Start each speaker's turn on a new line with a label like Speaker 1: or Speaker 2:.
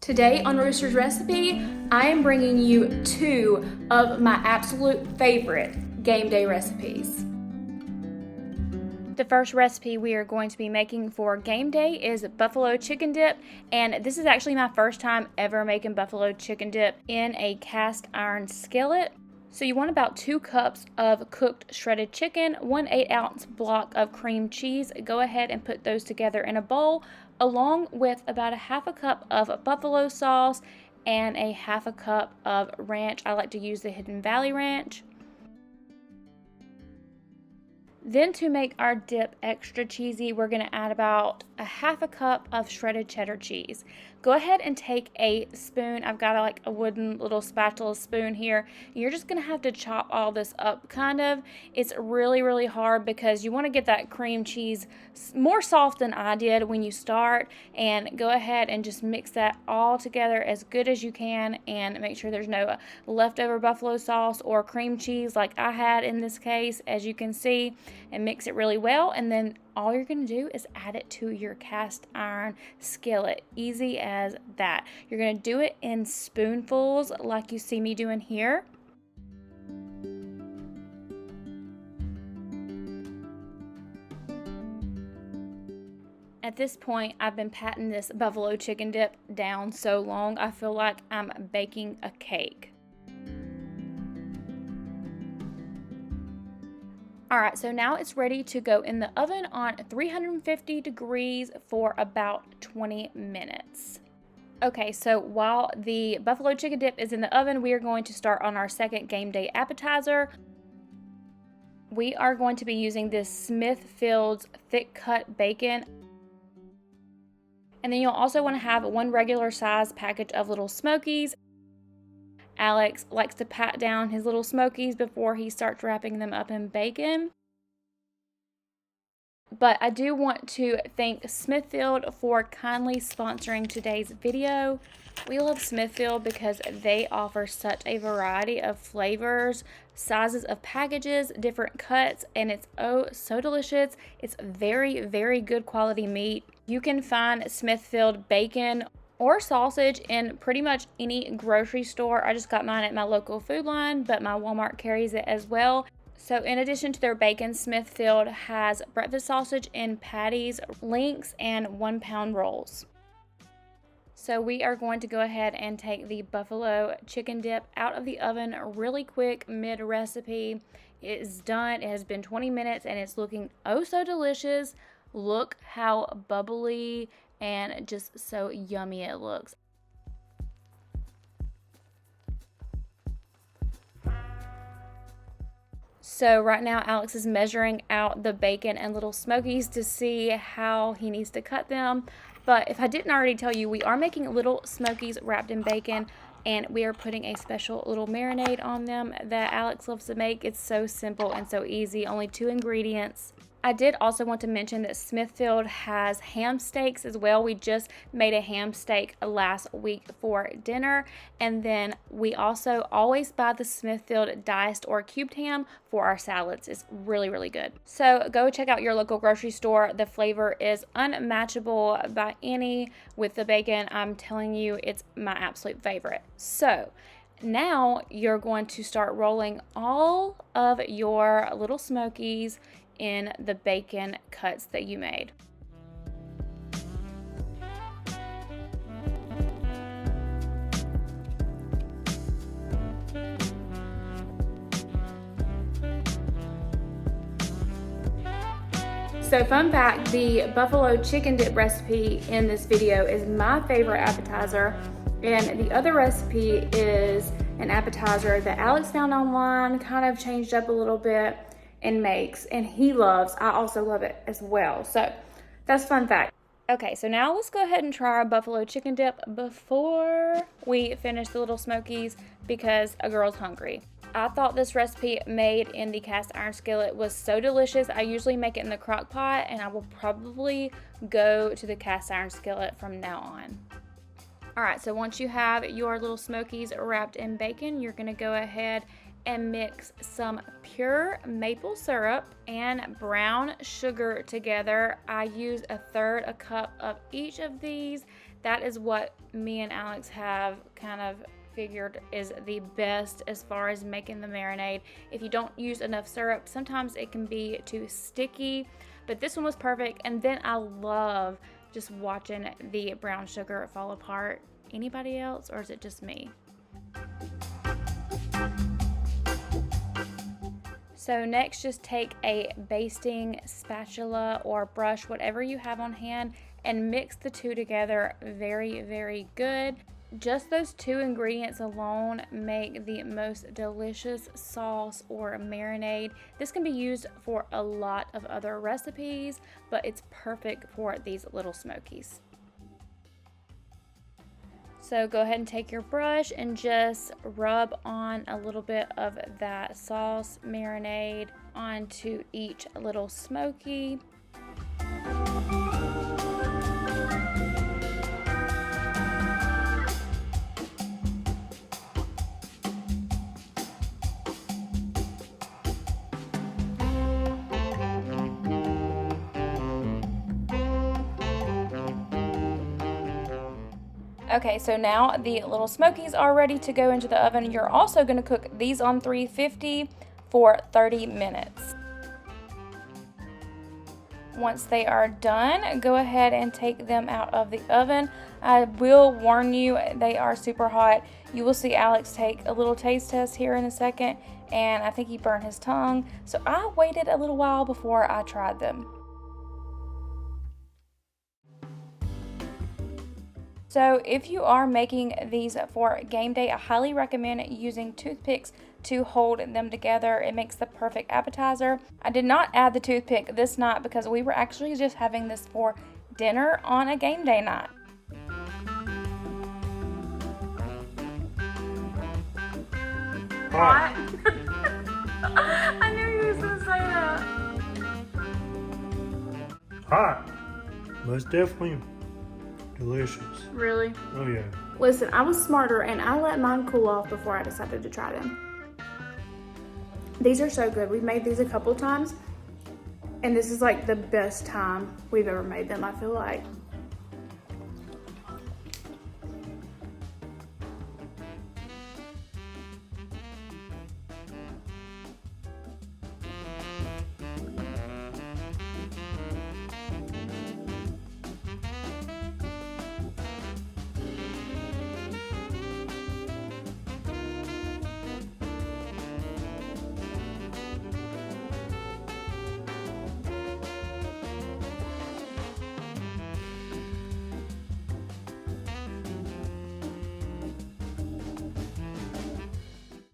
Speaker 1: Today on Rooster's recipe, I am bringing you two of my absolute favorite game day recipes. The first recipe we are going to be making for game day is buffalo chicken dip, and this is actually my first time ever making buffalo chicken dip in a cast iron skillet. So you want about 2 cups of cooked shredded chicken, 1 8-ounce block of cream cheese. Go ahead and put those together in a bowl, along with about a 1/2 cup of buffalo sauce and a 1/2 cup of ranch. I like to use the Hidden Valley ranch. Then to make our dip extra cheesy, we're going to add about a 1/2 cup of shredded cheddar cheese. Go ahead and take a spoon. I've got like a wooden little spatula spoon here. You're just going to have to chop all this up kind of. It's really hard because you want to get that cream cheese more soft than I did when you start. And go ahead and just mix that all together as good as you can and make sure there's no leftover buffalo sauce or cream cheese like I had in this case, as you can see. And mix it really well, and then all you're going to do is add it to your cast iron skillet. Easy as that. You're going to do it in spoonfuls like you see me doing here. At this point, I've been patting this buffalo chicken dip down so long, I feel like I'm baking a cake. Alright, so now it's ready to go in the oven on 350 degrees for about 20 minutes. Okay, so while the buffalo chicken dip is in the oven, we are going to start on our second game day appetizer. We are going to be using this Smithfield's thick cut bacon. And then you'll also want to have 1 regular size package of little smokies. Alex likes to pat down his little smokies before he starts wrapping them up in bacon. But I do want to thank Smithfield for kindly sponsoring today's video. We love Smithfield because they offer such a variety of flavors, sizes of packages, different cuts, and it's oh so delicious. It's very good quality meat. You can find Smithfield bacon or sausage in pretty much any grocery store. I just got mine at my local Food Line, but my Walmart carries it as well. So in addition to their bacon, Smithfield has breakfast sausage in patties, links, and 1-pound rolls. So we are going to go ahead and take the buffalo chicken dip out of the oven really quick mid-recipe. It is done. It has been 20 minutes and it's looking oh so delicious. Look how bubbly and just so yummy it looks. So right now Alex is measuring out the bacon and little smokies to see how he needs to cut them. But if I didn't already tell you, we are making little smokies wrapped in bacon, and we are putting a special little marinade on them that Alex loves to make. It's so simple and so easy, only 2 ingredients. I did also want to mention that Smithfield has ham steaks as well. We just made a ham steak last week for dinner. And then we also always buy the Smithfield diced or cubed ham for our salads. It's really good. So go check out your local grocery store. The flavor is unmatchable by any with the bacon. I'm telling you, it's my absolute favorite. So now you're going to start rolling all of your little smokies in the bacon cuts that you made. So fun fact, the buffalo chicken dip recipe in this video is my favorite appetizer, and the other recipe is an appetizer that Alex found online, kind of changed up a little bit and makes, and he loves. I also love it as well. So that's fun fact. Okay, so now let's go ahead and try our buffalo chicken dip before we finish the little smokies because a girl's hungry. I thought this recipe made in the cast iron skillet was so delicious. I usually make it in the crock pot, and I will probably go to the cast iron skillet from now on. Alright, so once you have your little smokies wrapped in bacon, you're going to go ahead and mix some pure maple syrup and brown sugar together. I use 1/3 cup of each of these. That is what me and Alex have kind of figured is the best as far as making the marinade. If you don't use enough syrup, sometimes it can be too sticky, but this one was perfect. And then I love just watching the brown sugar fall apart. Anybody else, or is it just me? So next, just take a basting spatula or brush, whatever you have on hand, and mix the two together very, very good. Just those two ingredients alone make the most delicious sauce or marinade. This can be used for a lot of other recipes, but it's perfect for these little smokies. So go ahead and take your brush and just rub on a little bit of that sauce marinade onto each little smoky. Okay, so now the little smokies are ready to go into the oven. You're also going to cook these on 350 for 30 minutes. Once they are done, go ahead and take them out of the oven. I will warn you, they are super hot. You will see Alex take a little taste test here in a second, and I think he burned his tongue. So I waited a little while before I tried them. So if you are making these for game day, I highly recommend using toothpicks to hold them together. It makes the perfect appetizer. I did not add the toothpick this night because we were actually just having this for dinner on a game day night. Hot. I knew you was going to say that.
Speaker 2: Hot. Most definitely. Delicious.
Speaker 1: Really?
Speaker 2: Oh yeah.
Speaker 1: Listen, I was smarter and I let mine cool off before I decided to try them. These are so good. We've made these a couple times and this is like the best time we've ever made them, I feel like.